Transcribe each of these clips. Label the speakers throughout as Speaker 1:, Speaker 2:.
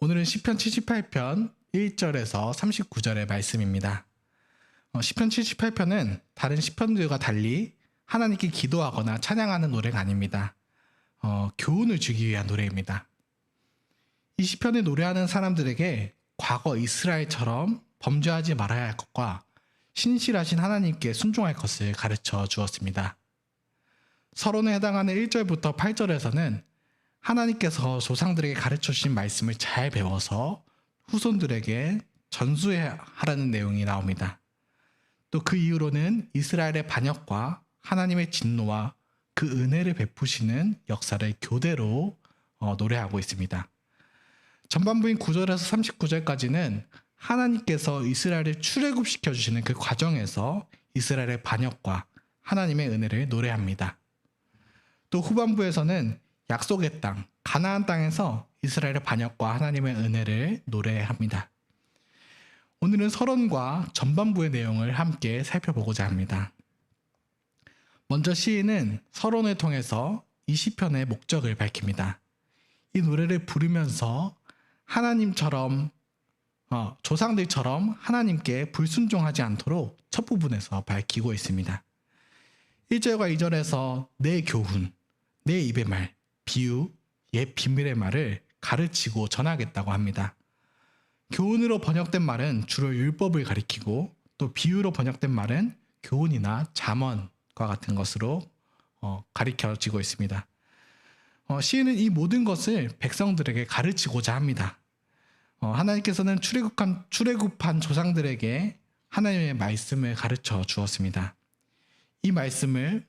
Speaker 1: 오늘은 시편 78편 1절에서 39절의 말씀입니다. 시편 78편은 다른 시편들과 달리 하나님께 기도하거나 찬양하는 노래가 아닙니다. 교훈을 주기 위한 노래입니다. 이 시편을 노래하는 사람들에게 과거 이스라엘처럼 범죄하지 말아야 할 것과 신실하신 하나님께 순종할 것을 가르쳐 주었습니다. 서론에 해당하는 1절부터 8절에서는 하나님께서 조상들에게 가르쳐 주신 말씀을 잘 배워서 후손들에게 전수하라는 내용이 나옵니다. 또 그 이후로는 이스라엘의 반역과 하나님의 진노와 그 은혜를 베푸시는 역사를 교대로 노래하고 있습니다. 전반부인 9절에서 39절까지는 하나님께서 이스라엘을 출애굽시켜 주시는 그 과정에서 이스라엘의 반역과 하나님의 은혜를 노래합니다. 또 후반부에서는 약속의 땅, 가나안 땅에서 이스라엘의 반역과 하나님의 은혜를 노래합니다. 오늘은 서론과 전반부의 내용을 함께 살펴보고자 합니다. 먼저 시인은 서론을 통해서 이 시편의 목적을 밝힙니다. 이 노래를 부르면서 하나님처럼 조상들처럼 하나님께 불순종하지 않도록 첫 부분에서 밝히고 있습니다. 1절과 2절에서 내 교훈, 내 입의 말, 비유, 옛 비밀의 말을 가르치고 전하겠다고 합니다. 교훈으로 번역된 말은 주로 율법을 가리키고 또 비유로 번역된 말은 교훈이나 잠언과 같은 것으로 가리켜지고 있습니다. 시인은 이 모든 것을 백성들에게 가르치고자 합니다. 하나님께서는 출애굽한 조상들에게 하나님의 말씀을 가르쳐 주었습니다. 이 말씀을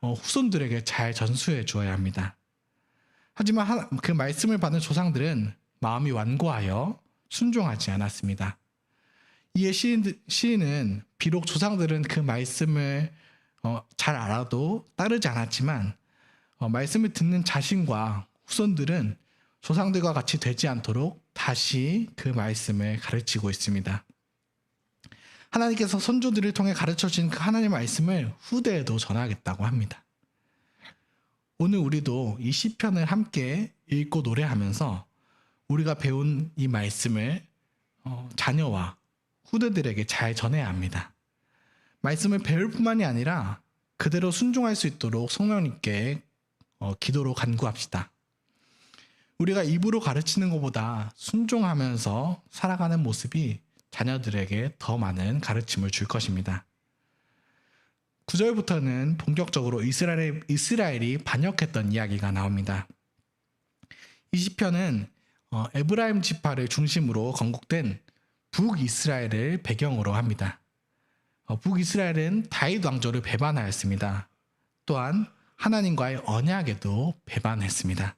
Speaker 1: 후손들에게 잘 전수해 주어야 합니다. 하지만 그 말씀을 받은 조상들은 마음이 완고하여 순종하지 않았습니다. 이에 시인은 비록 조상들은 그 말씀을 잘 알아도 따르지 않았지만 말씀을 듣는 자신과 후손들은 조상들과 같이 되지 않도록 다시 그 말씀을 가르치고 있습니다. 하나님께서 선조들을 통해 가르쳐 주신 그 하나님의 말씀을 후대에도 전하겠다고 합니다. 오늘 우리도 이 시편을 함께 읽고 노래하면서 우리가 배운 이 말씀을 자녀와 후대들에게 잘 전해야 합니다. 말씀을 배울 뿐만이 아니라 그대로 순종할 수 있도록 성령님께 기도로 간구합시다. 우리가 입으로 가르치는 것보다 순종하면서 살아가는 모습이 자녀들에게 더 많은 가르침을 줄 것입니다. 9절부터는 본격적으로 이스라엘이 반역했던 이야기가 나옵니다. 이 시편은 에브라임 지파를 중심으로 건국된 북이스라엘을 배경으로 합니다. 북이스라엘은 다윗 왕조를 배반하였습니다. 또한 하나님과의 언약에도 배반했습니다.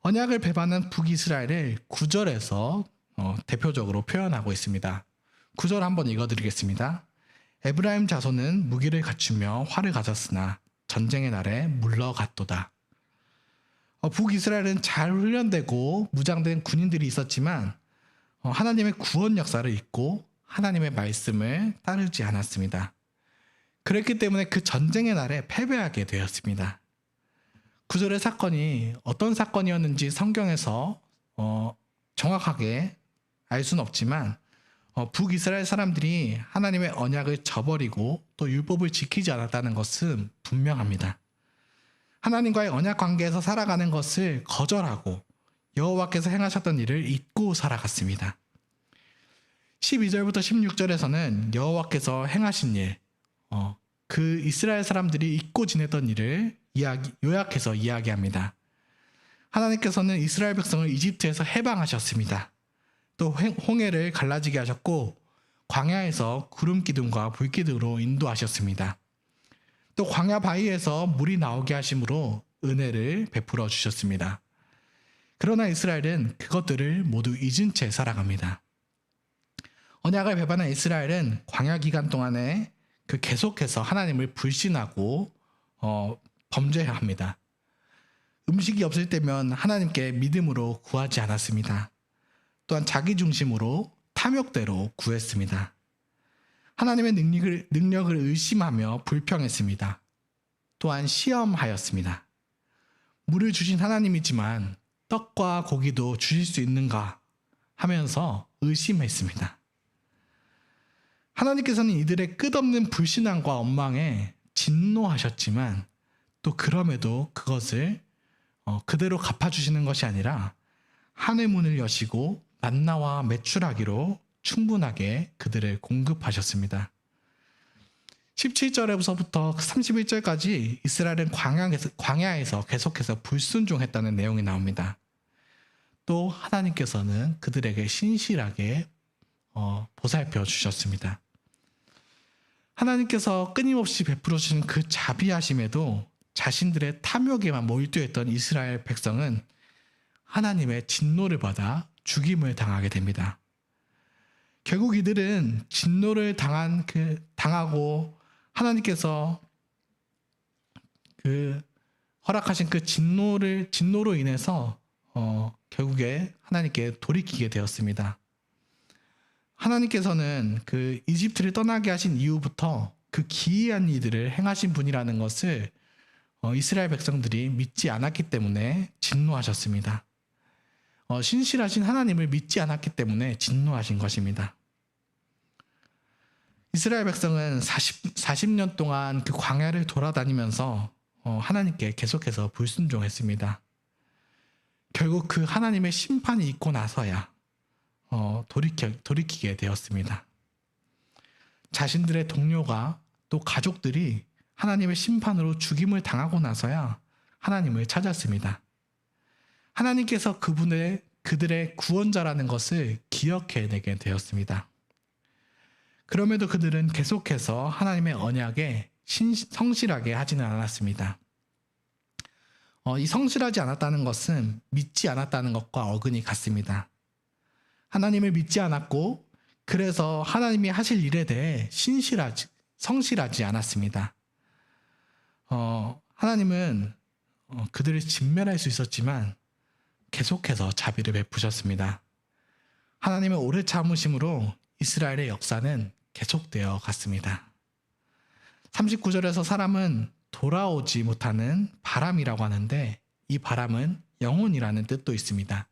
Speaker 1: 언약을 배반한 북이스라엘을 9절에서 대표적으로 표현하고 있습니다. 9절 한번 읽어드리겠습니다. 에브라임 자손은 무기를 갖추며 활을 가졌으나 전쟁의 날에 물러갔도다. 북이스라엘은 잘 훈련되고 무장된 군인들이 있었지만 하나님의 구원 역사를 잊고 하나님의 말씀을 따르지 않았습니다. 그랬기 때문에 그 전쟁의 날에 패배하게 되었습니다. 9절의 사건이 어떤 사건이었는지 성경에서 정확하게 알 수는 없지만 북이스라엘 사람들이 하나님의 언약을 저버리고 또 율법을 지키지 않았다는 것은 분명합니다. 하나님과의 언약 관계에서 살아가는 것을 거절하고 여호와께서 행하셨던 일을 잊고 살아갔습니다. 12절부터 16절에서는 여호와께서 행하신 일, 그 이스라엘 사람들이 잊고 지냈던 일을 요약해서 이야기합니다. 하나님께서는 이스라엘 백성을 이집트에서 해방하셨습니다. 또 홍해를 갈라지게 하셨고 광야에서 구름 기둥과 불 기둥으로 인도하셨습니다. 또 광야 바위에서 물이 나오게 하심으로 은혜를 베풀어 주셨습니다. 그러나 이스라엘은 그것들을 모두 잊은 채 살아갑니다. 언약을 배반한 이스라엘은 광야 기간 동안에 계속해서 하나님을 불신하고 범죄해야 합니다. 음식이 없을 때면 하나님께 믿음으로 구하지 않았습니다. 또한 자기 중심으로 탐욕대로 구했습니다. 하나님의 능력을 의심하며 불평했습니다. 또한 시험하였습니다. 물을 주신 하나님이지만 떡과 고기도 주실 수 있는가 하면서 의심했습니다. 하나님께서는 이들의 끝없는 불신앙과 원망에 진노하셨지만 또 그럼에도 그것을 그대로 갚아주시는 것이 아니라 하늘 문을 여시고 만나와 메추라기로 충분하게 그들을 공급하셨습니다. 17절에서부터 31절까지 이스라엘은 광야에서 계속해서 불순종했다는 내용이 나옵니다. 또 하나님께서는 그들에게 신실하게 보살펴 주셨습니다. 하나님께서 끊임없이 베풀어 주신 그 자비하심에도 자신들의 탐욕에만 몰두했던 이스라엘 백성은 하나님의 진노를 받아 죽임을 당하게 됩니다. 결국 이들은 진노를 당하고 하나님께서 허락하신 그 진노로 인해서 결국에 하나님께 돌이키게 되었습니다. 하나님께서는 그 이집트를 떠나게 하신 이후부터 그 기이한 일들을 행하신 분이라는 것을 이스라엘 백성들이 믿지 않았기 때문에 진노하셨습니다. 신실하신 하나님을 믿지 않았기 때문에 진노하신 것입니다. 이스라엘 백성은 40년 동안 그 광야를 돌아다니면서 하나님께 계속해서 불순종했습니다. 결국 그 하나님의 심판이 있고 나서야 돌이키게 되었습니다. 자신들의 동료가 또 가족들이 하나님의 심판으로 죽임을 당하고 나서야 하나님을 찾았습니다. 하나님께서 그들의 구원자라는 것을 기억해내게 되었습니다. 그럼에도 그들은 계속해서 하나님의 언약에 성실하게 하지는 않았습니다. 이 성실하지 않았다는 것은 믿지 않았다는 것과 어근이 같습니다. 하나님을 믿지 않았고 그래서 하나님이 하실 일에 대해 성실하지 않았습니다. 하나님은 그들을 진멸할 수 있었지만 계속해서 자비를 베푸셨습니다. 하나님의 오래 참으심으로 이스라엘의 역사는 계속되어 갔습니다. 39절에서 사람은 돌아오지 못하는 바람이라고 하는데 이 바람은 영혼이라는 뜻도 있습니다.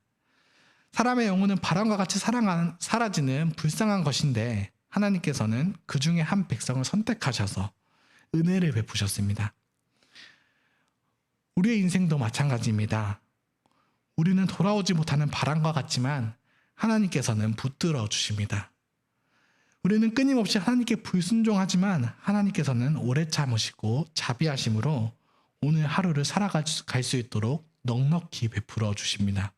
Speaker 1: 사람의 영혼은 바람과 같이 사라지는 불쌍한 것인데 하나님께서는 그 중에 한 백성을 선택하셔서 은혜를 베푸셨습니다. 우리의 인생도 마찬가지입니다. 우리는 돌아오지 못하는 바람과 같지만 하나님께서는 붙들어 주십니다. 우리는 끊임없이 하나님께 불순종하지만 하나님께서는 오래 참으시고 자비하심으로 오늘 하루를 살아갈 수 있도록 넉넉히 베풀어 주십니다.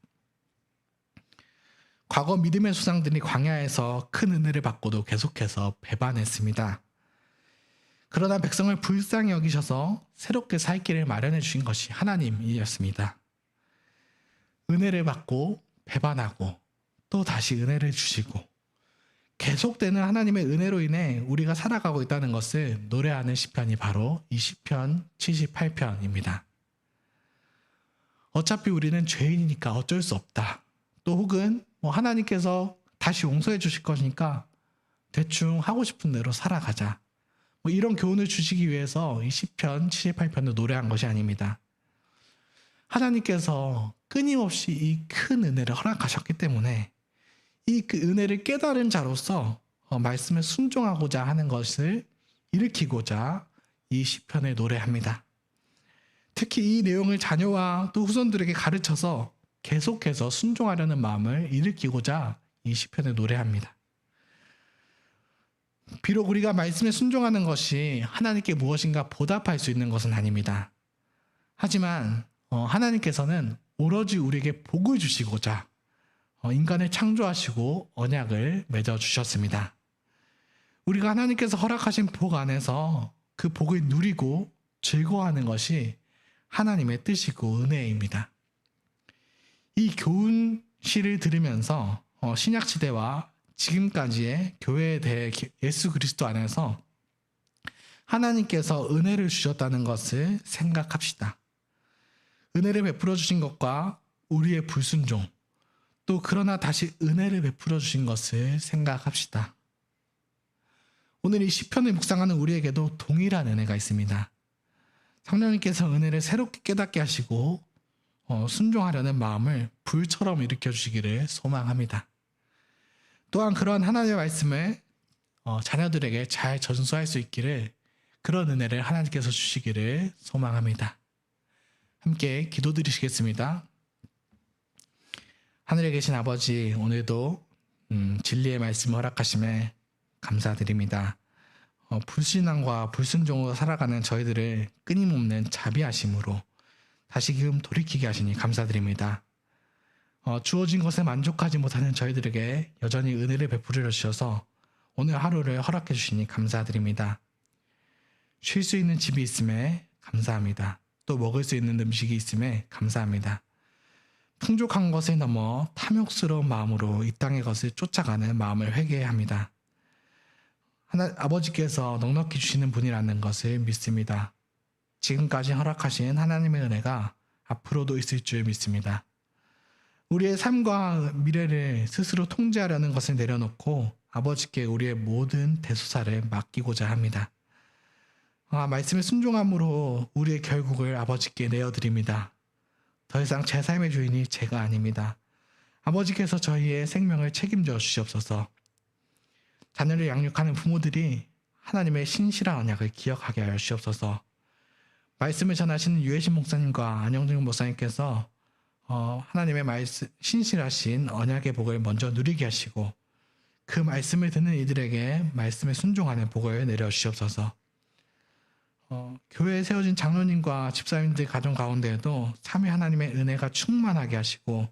Speaker 1: 과거 믿음의 조상들이 광야에서 큰 은혜를 받고도 계속해서 배반했습니다. 그러나 백성을 불쌍히 여기셔서 새롭게 살 길을 마련해 주신 것이 하나님이었습니다. 은혜를 받고 배반하고 또 다시 은혜를 주시고 계속되는 하나님의 은혜로 인해 우리가 살아가고 있다는 것을 노래하는 시편이 바로 이 시편 78편입니다. 어차피 우리는 죄인이니까 어쩔 수 없다. 또 혹은 하나님께서 다시 용서해 주실 거니까 대충 하고 싶은 대로 살아가자. 이런 교훈을 주시기 위해서 이 시편 78편을 노래한 것이 아닙니다. 하나님께서 끊임없이 이 큰 은혜를 허락하셨기 때문에 이 그 은혜를 깨달은 자로서 말씀에 순종하고자 하는 것을 일으키고자 이 시편을 노래합니다. 특히 이 내용을 자녀와 또 후손들에게 가르쳐서 계속해서 순종하려는 마음을 일으키고자 이 시편을 노래합니다. 비록 우리가 말씀에 순종하는 것이 하나님께 무엇인가 보답할 수 있는 것은 아닙니다. 하지만 하나님께서는 오로지 우리에게 복을 주시고자 인간을 창조하시고 언약을 맺어주셨습니다. 우리가 하나님께서 허락하신 복 안에서 그 복을 누리고 즐거워하는 것이 하나님의 뜻이고 은혜입니다. 이 교훈시를 들으면서 신약시대와 지금까지의 교회에 대해 예수 그리스도 안에서 하나님께서 은혜를 주셨다는 것을 생각합시다. 은혜를 베풀어 주신 것과 우리의 불순종, 또 그러나 다시 은혜를 베풀어 주신 것을 생각합시다. 오늘 이 시편을 묵상하는 우리에게도 동일한 은혜가 있습니다. 성령님께서 은혜를 새롭게 깨닫게 하시고 순종하려는 마음을 불처럼 일으켜 주시기를 소망합니다. 또한 그런 하나님의 말씀을 자녀들에게 잘 전수할 수 있기를, 그런 은혜를 하나님께서 주시기를 소망합니다. 함께 기도드리시겠습니다. 하늘에 계신 아버지, 오늘도 진리의 말씀을 허락하심에 감사드립니다. 불신앙과 불순종으로 살아가는 저희들을 끊임없는 자비하심으로 다시금 돌이키게 하시니 감사드립니다. 주어진 것에 만족하지 못하는 저희들에게 여전히 은혜를 베풀어 주셔서 오늘 하루를 허락해 주시니 감사드립니다. 쉴 수 있는 집이 있음에 감사합니다. 또 먹을 수 있는 음식이 있음에 감사합니다. 풍족한 것을 넘어 탐욕스러운 마음으로 이 땅의 것을 쫓아가는 마음을 회개합니다. 아버지께서 넉넉히 주시는 분이라는 것을 믿습니다. 지금까지 허락하신 하나님의 은혜가 앞으로도 있을 줄 믿습니다. 우리의 삶과 미래를 스스로 통제하려는 것을 내려놓고 아버지께 우리의 모든 대소사를 맡기고자 합니다. 말씀에 순종함으로 우리의 결국을 아버지께 내어드립니다. 더 이상 제 삶의 주인이 제가 아닙니다. 아버지께서 저희의 생명을 책임져 주시옵소서. 자녀를 양육하는 부모들이 하나님의 신실한 언약을 기억하게 하여 주시옵소서. 말씀을 전하시는 유해신 목사님과 안영준 목사님께서 하나님의 말씀, 신실하신 언약의 복을 먼저 누리게 하시고 그 말씀을 듣는 이들에게 말씀에 순종하는 복을 내려주시옵소서. 교회에 세워진 장로님과 집사님들 가정 가운데에도 삼위 하나님의 은혜가 충만하게 하시고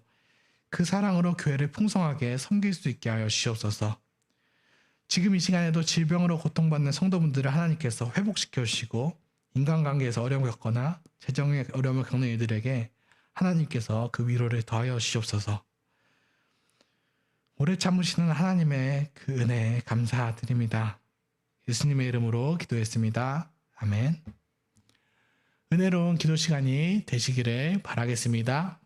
Speaker 1: 그 사랑으로 교회를 풍성하게 섬길 수 있게 하여 주시옵소서. 지금 이 시간에도 질병으로 고통받는 성도분들을 하나님께서 회복시켜 주시고 인간관계에서 어려움을 겪거나 재정의 어려움을 겪는 이들에게 하나님께서 그 위로를 더하여 주시옵소서. 오래 참으시는 하나님의 그 은혜에 감사드립니다. 예수님의 이름으로 기도했습니다. 아멘. 은혜로운 기도 시간이 되시기를 바라겠습니다.